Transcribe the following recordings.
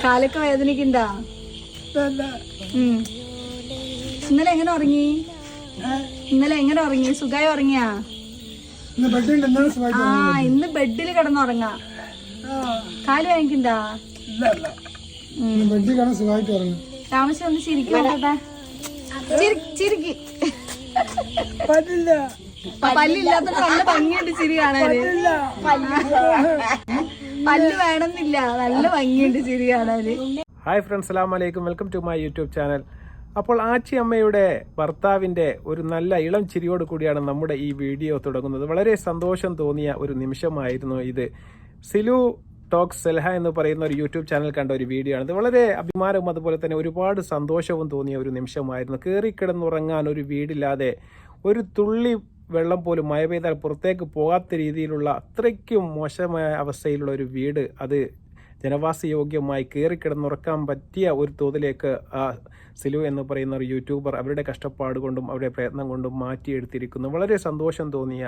കാലൊക്കെ വേദനിക്കണ്ടാ? ഇന്നലെ എങ്ങനെ ഉറങ്ങി? സുഖമായി ഉറങ്ങിയാ? ആ, ഇന്ന് ബെഡിൽ കിടന്നുറങ്ങാ. കാല് വേദനിക്കണ്ടാ? താമസം ഒന്ന് ചിരിക്കട്ടെ. ചിരിക്ക്. പല്ലില്ലാത്ത നല്ല ഭംഗിയുണ്ട് ചിരി കാണാന്. പല്ല് വേണമെന്നില്ല, നല്ല ഭംഗിയുണ്ട് ചിരി കാണാന്. ഹായ് ഫ്രണ്ട്സ്, അസ്സലാമു അലൈക്കും. Welcome to my YouTube channel. അപ്പോൾ ആച്ചി അമ്മയുടെ ഭർത്താവിൻ്റെ ഒരു നല്ല ഇളം ചിരിയോട് കൂടിയാണ് നമ്മുടെ ഈ വീഡിയോ തുടങ്ങുന്നത്. വളരെ സന്തോഷം തോന്നിയ ഒരു നിമിഷമായിരുന്നു ഇത്. സിലു ടോക്സ് സെൽഹ എന്ന് പറയുന്ന ഒരു യൂട്യൂബ് ചാനൽ കണ്ട ഒരു വീഡിയോ ആണ്. ഇത് വളരെ അഭിമാനവും അതുപോലെ തന്നെ ഒരുപാട് സന്തോഷവും തോന്നിയ ഒരു നിമിഷമായിരുന്നു. കയറിക്കിടന്നുറങ്ങാൻ ഒരു വീടില്ലാതെ, ഒരു തുള്ളി വെള്ളം പോലും മഴ പെയ്താൽ പുറത്തേക്ക് പോകാത്ത രീതിയിലുള്ള അത്രയ്ക്കും മോശമായ അവസ്ഥയിലുള്ള ഒരു വീട്, അത് ജനവാസയോഗ്യമായി കയറിക്കിടന്നുറക്കാൻ പറ്റിയ ഒരു തോതിലേക്ക് ആ സിലു എന്ന് പറയുന്ന ഒരു യൂട്യൂബർ അവരുടെ കഷ്ടപ്പാട് കൊണ്ടും അവരുടെ പ്രയത്നം കൊണ്ടും മാറ്റിയെടുത്തിരിക്കുന്നു. വളരെ സന്തോഷം തോന്നിയ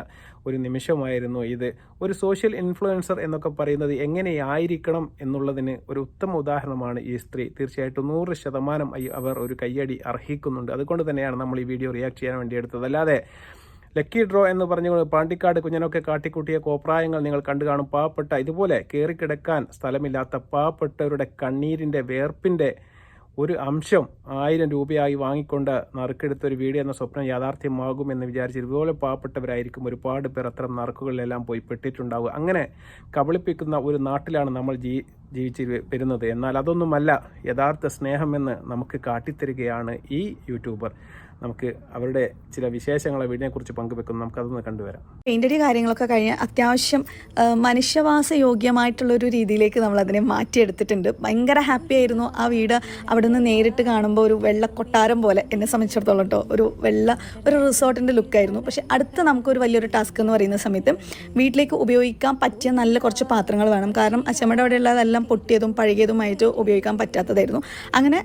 ഒരു നിമിഷമായിരുന്നു ഇത്. ഒരു സോഷ്യൽ ഇൻഫ്ലുവൻസർ എന്നൊക്കെ പറയുന്നത് എങ്ങനെയായിരിക്കണം എന്നുള്ളതിന് ഒരു ഉത്തമ ഉദാഹരണമാണ് ഈ സ്ത്രീ. തീർച്ചയായിട്ടും 100% അവർ ഒരു കയ്യടി അർഹിക്കുന്നുണ്ട്. അതുകൊണ്ട് തന്നെയാണ് നമ്മൾ ഈ വീഡിയോ റിയാക്ട് ചെയ്യാൻ വേണ്ടി എടുത്തത്. അല്ലാതെ ലക്കി ഡ്രോ എന്ന് പറഞ്ഞുകൊണ്ട് പാണ്ടിക്കാട് കുഞ്ഞനൊക്കെ കാട്ടിക്കൂട്ടിയ കോപ്രായങ്ങൾ നിങ്ങൾ കണ്ടു കാണും. പാവപ്പെട്ട, ഇതുപോലെ കയറിക്കിടക്കാൻ സ്ഥലമില്ലാത്ത പാവപ്പെട്ടവരുടെ കണ്ണീരിൻ്റെ വേർപ്പിൻ്റെ ഒരു അംശം 1000 രൂപയായി വാങ്ങിക്കൊണ്ട് നറുക്കെടുത്തൊരു വീഡിയോ എന്ന സ്വപ്നം യാഥാർത്ഥ്യമാകുമെന്ന് വിചാരിച്ച് ഇതുപോലെ പാവപ്പെട്ടവരായിരിക്കും ഒരുപാട് പേർ അത്തരം നറുക്കുകളിലെല്ലാം പോയി പെട്ടിട്ടുണ്ടാവുക. അങ്ങനെ കബളിപ്പിക്കുന്ന ഒരു നാട്ടിലാണ് നമ്മൾ ജീവിച്ച് വരുന്നത്. എന്നാൽ അതൊന്നുമല്ല യഥാർത്ഥ സ്നേഹമെന്ന് നമുക്ക് കാട്ടിത്തരികയാണ് ഈ യൂട്യൂബർ. നമുക്ക് അവരുടെ ചില വിശേഷങ്ങളെ വീടിനെക്കുറിച്ച് പങ്കുവെക്കുന്നു. നമുക്കതൊന്ന് കണ്ടുവരാം. പെയിൻ്റടി കാര്യങ്ങളൊക്കെ കഴിഞ്ഞ് അത്യാവശ്യം മനുഷ്യവാസ യോഗ്യമായിട്ടുള്ളൊരു രീതിയിലേക്ക് നമ്മൾ അതിനെ മാറ്റിയെടുത്തിട്ടുണ്ട്. ഭയങ്കര ഹാപ്പി ആയിരുന്നു ആ വീട് അവിടെ നിന്ന് നേരിട്ട് കാണുമ്പോൾ. ഒരു വെള്ളക്കൊട്ടാരം പോലെ എന്നെ സംബന്ധിച്ചിടത്തോളം കേട്ടോ, ഒരു റിസോർട്ടിൻ്റെ ലുക്കായിരുന്നു. പക്ഷേ അടുത്ത് നമുക്കൊരു വലിയൊരു ടാസ്ക് എന്ന് പറയുന്ന സമയത്ത് വീട്ടിലേക്ക് ഉപയോഗിക്കാൻ പറ്റിയ നല്ല കുറച്ച് പാത്രങ്ങൾ വേണം. കാരണം അച്ഛമ്മയുടെ അവിടെ ഉള്ളതെല്ലാം പൊട്ടിയതും പഴകിയതുമായിട്ട് ഉപയോഗിക്കാൻ പറ്റാത്തതായിരുന്നു. അങ്ങനെ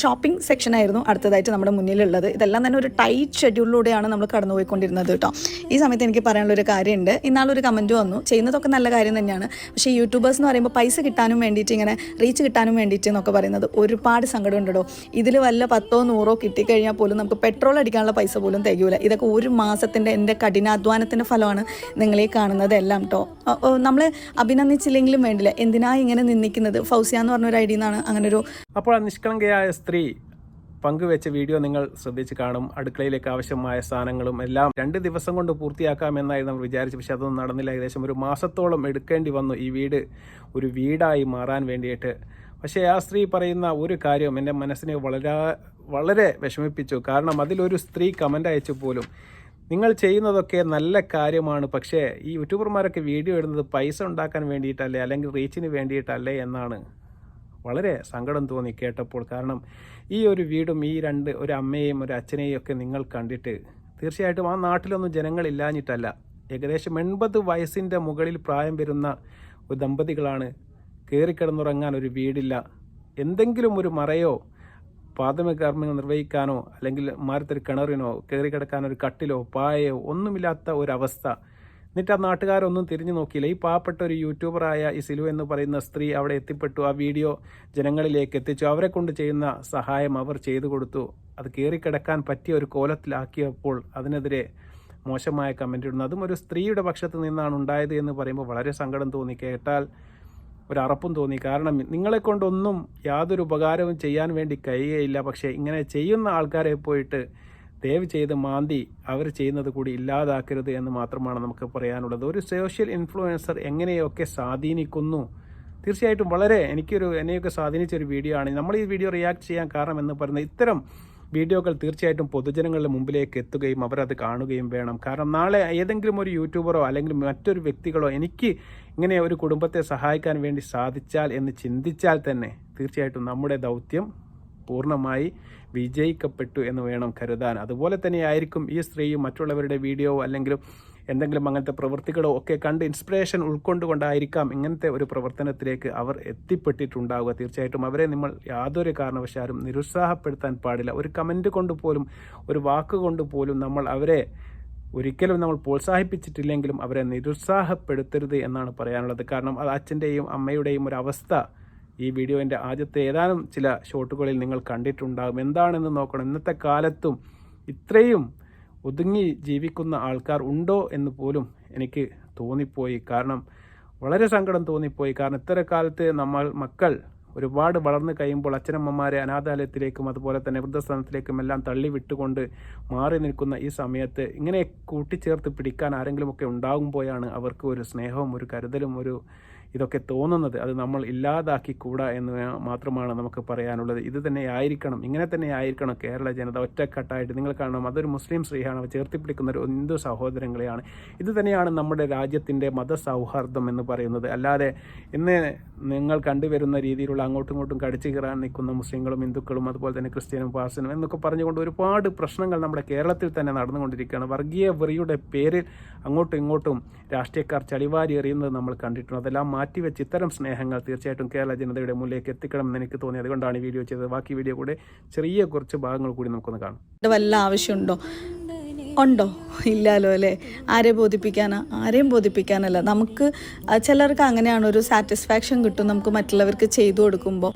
ഷോപ്പിംഗ് സെക്ഷനായിരുന്നു അടുത്തതായിട്ട് നമ്മുടെ മുന്നിലുള്ളത്. ഇതെല്ലാം തന്നെ ഒരു ടൈറ്റ് ഷെഡ്യൂളിലൂടെയാണ് നമ്മൾ കടന്നുപോയിക്കൊണ്ടിരുന്നത് കേട്ടോ. ഈ സമയത്ത് എനിക്ക് പറയാനുള്ളൊരു കാര്യമുണ്ട്. ഇന്നാളൊരു കമൻറ്റ് വന്നു, ചെയ്യുന്നതൊക്കെ നല്ല കാര്യം തന്നെയാണ്, പക്ഷേ യൂട്യൂബേഴ്സ് എന്ന് പറയുമ്പോൾ പൈസ കിട്ടാനും വേണ്ടിയിട്ട്, ഇങ്ങനെ റീച്ച് കിട്ടാനും വേണ്ടിയിട്ട് എന്നൊക്കെ പറയുന്നത് ഒരുപാട് സങ്കടം ഉണ്ടോ. ഇതിൽ വല്ല 10 100 കിട്ടിക്കഴിഞ്ഞാൽ പോലും നമുക്ക് പെട്രോൾ അടിക്കാനുള്ള പൈസ പോലും തികയൂല. ഇതൊക്കെ ഒരു മാസത്തിൻ്റെ എൻ്റെ കഠിനാധ്വാനത്തിൻ്റെ ഫലമാണ് നിങ്ങളീ കാണുന്നത് എല്ലാം കേട്ടോ. നമ്മൾ അഭിനന്ദിച്ചില്ലെങ്കിലും വേണ്ടില്ല, എന്തിനാ ഇങ്ങനെ നിന്ദിക്കുന്നത്. ഫൗസിയ എന്ന് പറഞ്ഞൊരു ഐഡിയിൽ നിന്നാണ് അങ്ങനൊരു. അപ്പോൾ ആ നിഷ്കളങ്കയായ സ്ത്രീ പങ്കുവെച്ച വീഡിയോ നിങ്ങൾ ശ്രദ്ധിച്ച് കാണും. അടുക്കളയിലേക്ക് ആവശ്യമായ സാധനങ്ങളും എല്ലാം 2 ദിവസം കൊണ്ട് പൂർത്തിയാക്കാമെന്നായിരുന്നു നമ്മൾ വിചാരിച്ചു. പക്ഷെ അതൊന്നും നടന്നില്ല. ഏകദേശം ഒരു മാസത്തോളം എടുക്കേണ്ടി വന്നു ഈ വീട് ഒരു വീടായി മാറാൻ വേണ്ടിയിട്ട്. പക്ഷേ ആ സ്ത്രീ പറയുന്ന ഒരു കാര്യം എൻ്റെ മനസ്സിനെ വളരെ വിഷമിപ്പിച്ചു. കാരണം അതിലൊരു സ്ത്രീ കമൻ്റ് അയച്ചു പോലും, നിങ്ങൾ ചെയ്യുന്നതൊക്കെ നല്ല കാര്യമാണ്, പക്ഷേ ഈ യൂട്യൂബർമാരൊക്കെ വീഡിയോ ഇടുന്നത് പൈസ ഉണ്ടാക്കാൻ വേണ്ടിയിട്ടല്ലേ, അല്ലെങ്കിൽ റീച്ചിന് വേണ്ടിയിട്ടല്ലേ എന്നാണ്. വളരെ സങ്കടം തോന്നി കേട്ടപ്പോൾ. കാരണം ഈ ഒരു വീടും ഈ ഒരു അമ്മയെയും ഒരു അച്ഛനെയും ഒക്കെ നിങ്ങൾ കണ്ടിട്ട് തീർച്ചയായിട്ടും ആ നാട്ടിലൊന്നും ജനങ്ങളില്ലാഞ്ഞിട്ടല്ല, ഏകദേശം 80 വയസ്സിൻ്റെ മുകളിൽ പ്രായം വരുന്ന ഒരു ദമ്പതികളാണ്. കയറിക്കിടന്നുറങ്ങാൻ ഒരു വീടില്ല, എന്തെങ്കിലും ഒരു മറയോ പ്രാഥമിക കർമ്മങ്ങൾ നിർവഹിക്കാനോ അല്ലെങ്കിൽ മാരത്തൊരു കിണറിനോ കയറിക്കിടക്കാനോ ഒരു കട്ടിലോ പായയോ ഒന്നുമില്ലാത്ത ഒരവസ്ഥ. എന്നിട്ട് ആ നാട്ടുകാരൊന്നും തിരിഞ്ഞു നോക്കിയില്ല. ഈ പാവപ്പെട്ട ഒരു യൂട്യൂബറായ ഈ സിലു എന്ന് പറയുന്ന സ്ത്രീ അവിടെ എത്തിപ്പെട്ടു, ആ വീഡിയോ ജനങ്ങളിലേക്ക് എത്തിച്ചു. അവരെ കൊണ്ട് ചെയ്യുന്ന സഹായം അവർ ചെയ്തു കൊടുത്തു. അത് കയറിക്കിടക്കാൻ പറ്റിയ ഒരു കോലത്തിലാക്കിയപ്പോൾ അതിനെതിരെ മോശമായ കമൻ്റ് ഇടുന്നു. അതും ഒരു സ്ത്രീയുടെ പക്ഷത്ത് നിന്നാണ് ഉണ്ടായത് എന്ന് പറയുമ്പോൾ വളരെ സങ്കടം തോന്നി. കേട്ടാൽ ഒരു അറപ്പും തോന്നി. കാരണം നിങ്ങളെ കൊണ്ടൊന്നും യാതൊരു ഉപകാരവും ചെയ്യാൻ വേണ്ടി കഴിയുകയില്ല. പക്ഷേ ഇങ്ങനെ ചെയ്യുന്ന ആൾക്കാരെ പോയിട്ട് ദയവ് ചെയ്ത് മാന്തി അവർ ചെയ്യുന്നത് കൂടി ഇല്ലാതാക്കരുത് എന്ന് മാത്രമാണ് നമുക്ക് പറയാനുള്ളത്. ഒരു സോഷ്യൽ ഇൻഫ്ലുവൻസർ എങ്ങനെയൊക്കെ സ്വാധീനിക്കുന്നു. തീർച്ചയായിട്ടും എന്നെയൊക്കെ സ്വാധീനിച്ചൊരു വീഡിയോ ആണ്. നമ്മൾ ഈ വീഡിയോ റിയാക്ട് ചെയ്യാൻ കാരണം എന്ന് പറയുന്നത് ഇത്തരം വീഡിയോകൾ തീർച്ചയായിട്ടും പൊതുജനങ്ങളുടെ മുമ്പിലേക്ക് എത്തുകയും അവരത് കാണുകയും വേണം. കാരണം നാളെ ഏതെങ്കിലും ഒരു യൂട്യൂബറോ അല്ലെങ്കിൽ മറ്റൊരു വ്യക്തികളോ എനിക്ക് ഇങ്ങനെ ഒരു കുടുംബത്തെ സഹായിക്കാൻ വേണ്ടി സാധിച്ചാൽ എന്ന് ചിന്തിച്ചാൽ തന്നെ തീർച്ചയായിട്ടും നമ്മുടെ ദൗത്യം പൂർണ്ണമായി വിജയിക്കപ്പെട്ടു എന്ന് വേണം കരുതാൻ. അതുപോലെ തന്നെയായിരിക്കും ഈ സ്ത്രീയും മറ്റുള്ളവരുടെ വീഡിയോ അല്ലെങ്കിൽ എന്തെങ്കിലും അങ്ങനത്തെ പ്രവൃത്തികളോ ഒക്കെ കണ്ട് ഇൻസ്പിറേഷൻ ഉൾക്കൊണ്ടുകൊണ്ടായിരിക്കാം ഇങ്ങനത്തെ ഒരു പ്രവർത്തനത്തിലേക്ക് അവർ എത്തിപ്പെട്ടിട്ടുണ്ടാവുക. തീർച്ചയായിട്ടും അവരെ നമ്മൾ യാതൊരു കാരണവശാലും നിരുത്സാഹപ്പെടുത്താൻ പാടില്ല. ഒരു കമൻറ്റ് കൊണ്ട് പോലും, ഒരു വാക്ക് കൊണ്ട് പോലും ഒരിക്കലും നമ്മൾ പ്രോത്സാഹിപ്പിച്ചിട്ടില്ലെങ്കിലും അവരെ നിരുത്സാഹപ്പെടുത്തരുത് എന്നാണ് പറയാനുള്ളത്. കാരണം അത് അച്ഛൻ്റെയും അമ്മയുടെയും ഒരു അവസ്ഥ ഈ വീഡിയോൻ്റെ ആദ്യത്തെ ഏതാനും ചില ഷോട്ടുകളിൽ നിങ്ങൾ കണ്ടിട്ടുണ്ടാകും. എന്താണെന്ന് നോക്കണം. ഇന്നത്തെ കാലത്തും ഇത്രയും ഒതുങ്ങി ജീവിക്കുന്ന ആൾക്കാർ ഉണ്ടോ എന്ന് പോലും എനിക്ക് തോന്നിപ്പോയി. കാരണം വളരെ സങ്കടം തോന്നിപ്പോയി. കാരണം ഇത്തരം കാലത്ത് മക്കൾ ഒരുപാട് വളർന്നു കഴിയുമ്പോൾ അച്ഛനമ്മമാരെ അനാഥാലയത്തിലേക്കും അതുപോലെ തന്നെ വൃദ്ധസ്ഥാനത്തിലേക്കും എല്ലാം തള്ളി വിട്ടുകൊണ്ട് മാറി നിൽക്കുന്ന ഈ സമയത്ത് ഇങ്ങനെ കൂട്ടിച്ചേർത്ത് പിടിക്കാൻ ആരെങ്കിലുമൊക്കെ ഉണ്ടാകുമ്പോഴാണ് അവർക്ക് ഒരു സ്നേഹവും ഒരു കരുതലും ഇതൊക്കെ തോന്നുന്നത്. അത് നമ്മൾ ഇല്ലാതാക്കിക്കൂടാ എന്ന് മാത്രമാണ് നമുക്ക് പറയാനുള്ളത്. ഇത് തന്നെ ആയിരിക്കണം, ഇങ്ങനെ തന്നെ ആയിരിക്കണം കേരള ജനത ഒറ്റക്കെട്ടായിട്ട്. നിങ്ങൾ കാണണം, അതൊരു മുസ്ലിം സ്ത്രീയാണ്, ചേർത്തിപ്പിടിക്കുന്ന ഒരു ഹിന്ദു സഹോദരങ്ങളെയാണ്. ഇത് തന്നെയാണ് നമ്മുടെ രാജ്യത്തിൻ്റെ മതസൗഹാർദ്ദം എന്ന് പറയുന്നത്. അല്ലാതെ ഇന്ന് നിങ്ങൾ കണ്ടുവരുന്ന രീതിയിലുള്ള അങ്ങോട്ടും ഇങ്ങോട്ടും കടിച്ചു കയറാൻ നിൽക്കുന്ന മുസ്ലിങ്ങളും ഹിന്ദുക്കളും അതുപോലെ തന്നെ ക്രിസ്ത്യനും പാർസനും എന്നൊക്കെ പറഞ്ഞുകൊണ്ട് ഒരുപാട് പ്രശ്നങ്ങൾ നമ്മുടെ കേരളത്തിൽ തന്നെ നടന്നുകൊണ്ടിരിക്കുകയാണ്. വർഗീയ വെറിയുടെ പേരിൽ അങ്ങോട്ടും ഇങ്ങോട്ടും രാഷ്ട്രീയക്കാർ ചളിവാരി എറിയുന്നത് നമ്മൾ കണ്ടിട്ടുണ്ട്. അതെല്ലാം മാറ്റിവെച്ച് ഇത്തരം സ്നേഹങ്ങൾ തീർച്ചയായിട്ടും കേരള ജനതയുടെ മുന്നിലേക്ക് എത്തിക്കണമെന്ന് എനിക്ക് തോന്നി. അതുകൊണ്ടാണ് ഈ വീഡിയോ ചെയ്തത്. ബാക്കി വീഡിയോ കൂടെ ചെറിയ കുറച്ച് ഭാഗങ്ങൾ കൂടി നമുക്കൊന്ന് കാണാം. വല്ല ആവശ്യമുണ്ടോ? ഉണ്ടോ? ഇല്ലല്ലോ അല്ലേ? ആരെയും ബോധിപ്പിക്കാനല്ല. നമുക്ക് ചിലർക്ക് അങ്ങനെയാണ്, ഒരു സാറ്റിസ്ഫാക്ഷൻ കിട്ടും നമുക്ക് മറ്റുള്ളവർക്ക് ചെയ്തു കൊടുക്കുമ്പോൾ.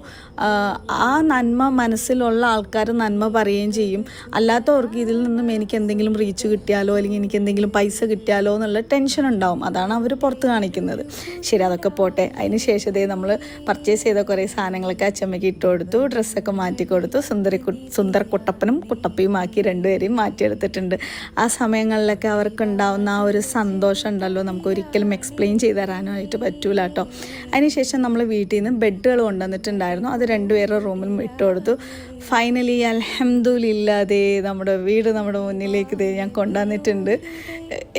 ആ നന്മ മനസ്സിലുള്ള ആൾക്കാർ നന്മ പറയുകയും ചെയ്യും. അല്ലാത്തവർക്ക് ഇതിൽ നിന്നും എനിക്ക് എന്തെങ്കിലും റീച്ച് കിട്ടിയാലോ അല്ലെങ്കിൽ എനിക്ക് എന്തെങ്കിലും പൈസ കിട്ടിയാലോ എന്നുള്ള ടെൻഷൻ ഉണ്ടാവും. അതാണ് അവർ പുറത്ത് കാണിക്കുന്നത്. ശരി, അതൊക്കെ പോട്ടെ. അതിന് ശേഷം നമ്മൾ പർച്ചേസ് ചെയ്ത കുറേ സാധനങ്ങളൊക്കെ അച്ചമ്മയ്ക്ക് ഇട്ട് കൊടുത്തു, ഡ്രസ്സൊക്കെ മാറ്റി കൊടുത്തു. സുന്ദർ കുട്ടപ്പനും കുട്ടപ്പയും ആക്കി രണ്ടുപേരെയും മാറ്റിയെടുത്തിട്ടുണ്ട്. ആ സമയങ്ങളിലൊക്കെ അവർക്ക് ഉണ്ടാവുന്ന ആ ഒരു സന്തോഷം ഉണ്ടല്ലോ, നമുക്ക് ഒരിക്കലും എക്സ്പ്ലെയിൻ ചെയ്ത് തരാനായിട്ട് പറ്റൂല കേട്ടോ. അതിനുശേഷം നമ്മൾ വീട്ടിൽ നിന്ന് ബെഡുകൾ കൊണ്ടുവന്നിട്ടുണ്ടായിരുന്നു. അത് രണ്ടുപേരുടെ റൂമിലും ഇട്ട് കൊടുത്തു. ഫൈനലി അൽഹംദുലില്ലാതെ നമ്മുടെ വീട് നമ്മുടെ മുന്നിലേക്ക് ഞാൻ കൊണ്ടുവന്നിട്ടുണ്ട്.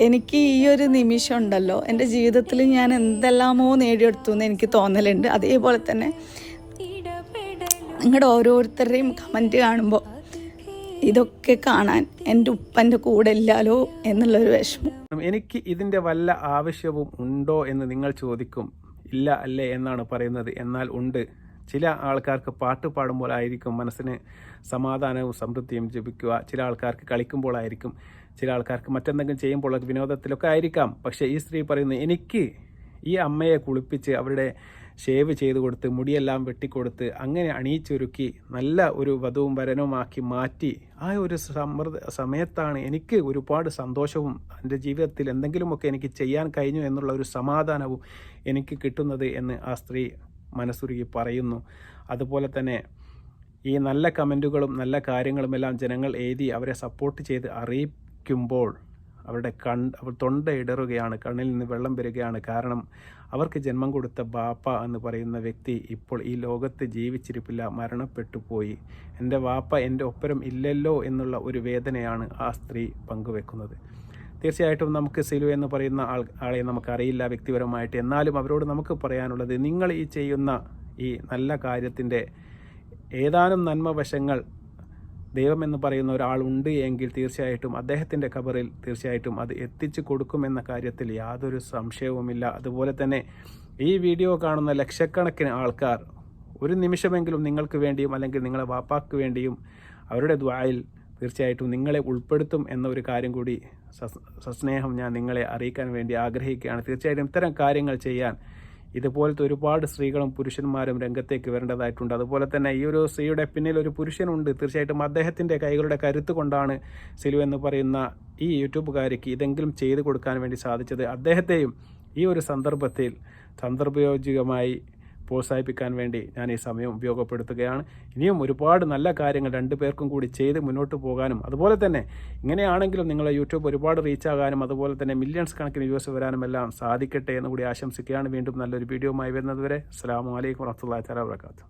എനിക്ക് ഈ ഒരു നിമിഷം ഉണ്ടല്ലോ, എൻ്റെ ജീവിതത്തിൽ ഞാൻ എന്തെല്ലാമോ നേടിയെടുത്തു എന്ന് എനിക്ക് തോന്നലുണ്ട്. അതേപോലെ തന്നെ നിങ്ങളുടെ ഓരോരുത്തരുടെയും കമൻറ്റ് കാണുമ്പോൾ ഇതൊക്കെ കാണാൻ എൻ്റെ ഉപ്പൻ്റെ കൂടെ ഇല്ലാലോ എന്നുള്ളൊരു വിഷമം. എനിക്ക് ഇതിൻ്റെ വല്ല ആവശ്യവും ഉണ്ടോ എന്ന് നിങ്ങൾ ചോദിക്കും. ഇല്ല അല്ലേ എന്നാണ് പറയുന്നത്. എന്നാൽ ഉണ്ട്. ചില ആൾക്കാർക്ക് പാട്ട് പാടുമ്പോഴായിരിക്കും മനസ്സിന് സമാധാനവും സമൃദ്ധിയും ജപിക്കുക. ചില ആൾക്കാർക്ക് കളിക്കുമ്പോഴായിരിക്കും, ചില ആൾക്കാർക്ക് മറ്റെന്തെങ്കിലും ചെയ്യുമ്പോൾ വിനോദത്തിലൊക്കെ ആയിരിക്കാം. പക്ഷേ ഈ സ്ത്രീ പറയുന്നു, എനിക്ക് ഈ അമ്മയെ കുളിപ്പിച്ച് അവരുടെ ഷേവ് ചെയ്ത് കൊടുത്ത് മുടിയെല്ലാം വെട്ടിക്കൊടുത്ത് അങ്ങനെ അണിയിച്ചൊരുക്കി നല്ല ഒരു വധുവും വരനുമാക്കി മാറ്റി ആ ഒരു സമയത്താണ് എനിക്ക് ഒരുപാട് സന്തോഷവും എൻ്റെ ജീവിതത്തിൽ എന്തെങ്കിലുമൊക്കെ എനിക്ക് ചെയ്യാൻ കഴിഞ്ഞു എന്നുള്ള ഒരു സമാധാനവും എനിക്ക് കിട്ടുന്നത് എന്ന് ആ സ്ത്രീ മനസ്സുരുകി പറയുന്നു. അതുപോലെ തന്നെ ഈ നല്ല കമൻറ്റുകളും നല്ല കാര്യങ്ങളുമെല്ലാം ജനങ്ങൾ എഴുതി അവരെ സപ്പോർട്ട് ചെയ്ത് അറിയിക്കുമ്പോൾ അവർ തൊണ്ട ഇടറുകയാണ്, കണ്ണിൽ നിന്ന് വെള്ളം വരികയാണ്. കാരണം അവർക്ക് ജന്മം കൊടുത്ത ബാപ്പ എന്ന് പറയുന്ന വ്യക്തി ഇപ്പോൾ ഈ ലോകത്ത് ജീവിച്ചിരിപ്പില്ല, മരണപ്പെട്ടു പോയി. എൻ്റെ വാപ്പ എൻ്റെ ഒപ്പരം ഇല്ലല്ലോ എന്നുള്ള ഒരു വേദനയാണ് ആ സ്ത്രീ പങ്കുവെക്കുന്നത്. തീർച്ചയായിട്ടും നമുക്ക് സിലു എന്ന് പറയുന്ന ആളെ നമുക്കറിയില്ല വ്യക്തിപരമായിട്ട്. എന്നാലും അവരോട് നമുക്ക് പറയാനുള്ളത്, നിങ്ങൾ ഈ ചെയ്യുന്ന ഈ നല്ല കാര്യത്തിൻ്റെ ഏതാനും നന്മവശങ്ങൾ ദൈവമെന്ന് പറയുന്ന ഒരാളുണ്ട് എങ്കിൽ തീർച്ചയായിട്ടും അദ്ദേഹത്തിൻ്റെ ഖബറിൽ തീർച്ചയായിട്ടും അത് എത്തിച്ചു കൊടുക്കുമെന്ന കാര്യത്തിൽ യാതൊരു സംശയവുമില്ല. അതുപോലെ തന്നെ ഈ വീഡിയോ കാണുന്ന ലക്ഷക്കണക്കിന് ആൾക്കാർ ഒരു നിമിഷമെങ്കിലും നിങ്ങൾക്ക് വേണ്ടിയും അല്ലെങ്കിൽ നിങ്ങളെ വാപ്പാക്ക് വേണ്ടിയും അവരുടെ ദുആയിൽ തീർച്ചയായിട്ടും നിങ്ങളെ ഉൾപ്പെടുത്തും എന്ന ഒരു കാര്യം കൂടി സസ്നേഹം ഞാൻ നിങ്ങളെ അറിയിക്കാൻ വേണ്ടി ആഗ്രഹിക്കുകയാണ്. തീർച്ചയായിട്ടും ഇത്തരം കാര്യങ്ങൾ ചെയ്യാൻ ഇതുപോലത്തെ ഒരുപാട് സ്ത്രീകളും പുരുഷന്മാരും രംഗത്തേക്ക് വരേണ്ടതായിട്ടുണ്ട്. അതുപോലെ തന്നെ ഈ ഒരു സ്ത്രീയുടെ പിന്നിൽ ഒരു പുരുഷനുണ്ട്. തീർച്ചയായിട്ടും അദ്ദേഹത്തിൻ്റെ കൈകളുടെ കരുത്ത് കൊണ്ടാണ് സിലു എന്ന് പറയുന്ന ഈ യൂട്യൂബുകാരിക്ക് ഇതെങ്കിലും ചെയ്തു കൊടുക്കാൻ വേണ്ടി സാധിച്ചത്. അദ്ദേഹത്തെയും ഈ ഒരു സന്ദർഭയോജികമായി പ്രോത്സാഹിപ്പിക്കാൻ വേണ്ടി ഞാൻ ഈ സമയം ഉപയോഗപ്പെടുത്തുകയാണ്. ഇനിയും ഒരുപാട് നല്ല കാര്യങ്ങൾ രണ്ടുപേർക്കും കൂടി ചെയ്ത് മുന്നോട്ട് പോകാനും അതുപോലെ തന്നെ ഇങ്ങനെയാണെങ്കിലും നിങ്ങളുടെ യൂട്യൂബ് ഒരുപാട് റീച്ചാകാനും അതുപോലെ തന്നെ മില്യൺസ് കണക്കിന് വ്യൂസ് വരാനും എല്ലാം സാധിക്കട്ടെ എന്ന് കൂടി ആശംസിക്കുകയാണ്. വീണ്ടും നല്ലൊരു വീഡിയോയുമായി വരുന്നതുവരെ അസ്സലാമു അലൈക്കും വറഹ്മത്തുള്ളാഹി തആല വബറകാതുഹു.